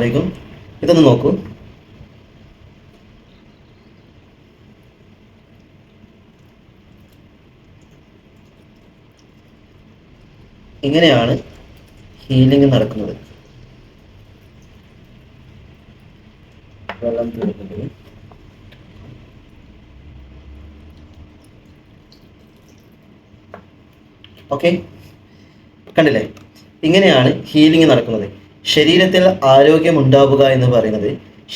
അലൈക്കും. ഇതൊന്ന് നോക്കൂ. ഇങ്ങനെയാണ് ഹീലിംഗ് നടക്കുന്നത്. വെള്ളം തീർക്കുന്നത്. ഓക്കെ, കണ്ടില്ലേ? ഇങ്ങനെയാണ് ഹീലിംഗ് നടക്കുന്നത്. ശരീരത്തിൽ ആരോഗ്യമുണ്ടാവുക എന്ന് പറയുന്നത്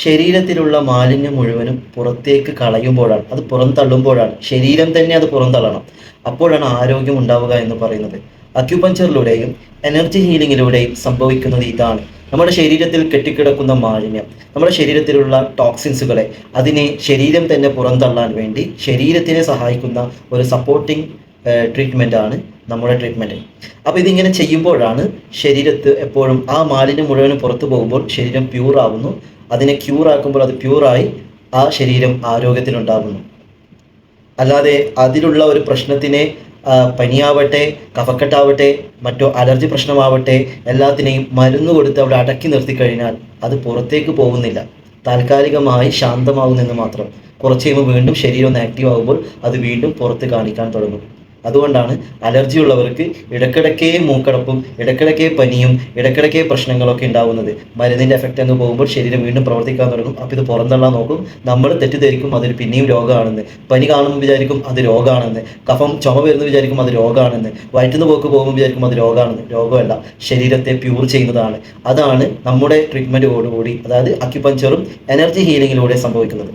ശരീരത്തിലുള്ള മാലിന്യം മുഴുവനും പുറത്തേക്ക് കളയുമ്പോഴാണ്, അത് പുറന്തള്ളുമ്പോഴാണ്. ശരീരം തന്നെ അത് പുറന്തള്ളണം, അപ്പോഴാണ് ആരോഗ്യം ഉണ്ടാവുക എന്ന് പറയുന്നത്. അക്യുപഞ്ചറിലൂടെയും എനർജി ഹീലിങ്ങിലൂടെയും സംഭവിക്കുന്നത് ഇതാണ്. നമ്മുടെ ശരീരത്തിൽ കെട്ടിക്കിടക്കുന്ന മാലിന്യം, നമ്മുടെ ശരീരത്തിലുള്ള ടോക്സിൻസുകളെ, അതിനെ ശരീരം തന്നെ പുറന്തള്ളാൻ വേണ്ടി ശരീരത്തിനെ സഹായിക്കുന്ന ഒരു സപ്പോർട്ടിങ് ട്രീറ്റ്മെൻ്റ് ആണ് നമ്മുടെ ട്രീറ്റ്മെൻറ്റ്. അപ്പോൾ ഇതിങ്ങനെ ചെയ്യുമ്പോഴാണ് ശരീരത്ത് എപ്പോഴും ആ മാലിന്യം മുഴുവനും പുറത്തു പോകുമ്പോൾ ശരീരം പ്യൂറാവുന്നു. അതിനെ ക്യൂറാക്കുമ്പോൾ അത് പ്യൂറായി ആ ശരീരം ആരോഗ്യത്തിലുണ്ടാകുന്നു. അല്ലാതെ അതിലുള്ള ഒരു പ്രശ്നത്തിനെ പനിയാവട്ടെ, കഫക്കെട്ടാവട്ടെ, മറ്റോ അലർജി പ്രശ്നമാവട്ടെ, എല്ലാത്തിനെയും മരുന്ന് കൊടുത്ത് അവിടെ അടക്കി നിർത്തിക്കഴിഞ്ഞാൽ അത് പുറത്തേക്ക് പോകുന്നില്ല. താൽക്കാലികമായി ശാന്തമാകുന്നെന്ന് മാത്രം. കുറച്ച് കഴിയുമ്പോൾ വീണ്ടും ശരീരം ഒന്ന് ആക്റ്റീവ് ആകുമ്പോൾ അത് വീണ്ടും പുറത്ത് കാണിക്കാൻ തുടങ്ങും. അതുകൊണ്ടാണ് അലർജി ഉള്ളവർക്ക് ഇടയ്ക്കിടയ്ക്കേ മൂക്കടപ്പും, ഇടയ്ക്കിടയ്ക്കേ പനിയും, ഇടയ്ക്കിടയ്ക്കേ പ്രശ്നങ്ങളൊക്കെ ഉണ്ടാവുന്നത്. മരുന്നിൻ്റെ എഫക്റ്റ് അങ്ങ് പോകുമ്പോൾ ശരീരം വീണ്ടും പ്രവർത്തിക്കാൻ തുടങ്ങും. അപ്പോൾ ഇത് പുറന്തള്ളാൻ നോക്കും. നമ്മൾ തെറ്റിദ്ധരിക്കും അതൊരു പിന്നെയും രോഗമാണെന്ന്. പനി കാണുമ്പോൾ വിചാരിക്കും അത് രോഗമാണെന്ന്. കഫം ചുമ വരുന്നു വിചാരിക്കും അത് രോഗമാണെന്ന്. വയറ്റുന്ന പോക്ക് പോകുമ്പോൾ വിചാരിക്കും അത് രോഗമാണെന്ന്. രോഗമല്ല, ശരീരത്തെ പ്യൂർ ചെയ്യുന്നതാണ്. അതാണ് നമ്മുടെ ട്രീറ്റ്മെൻറ്റോടുകൂടി, അതായത് അക്യുപഞ്ചറും എനർജി ഹീലിങ്ങിലൂടെ സംഭവിക്കുന്നത്.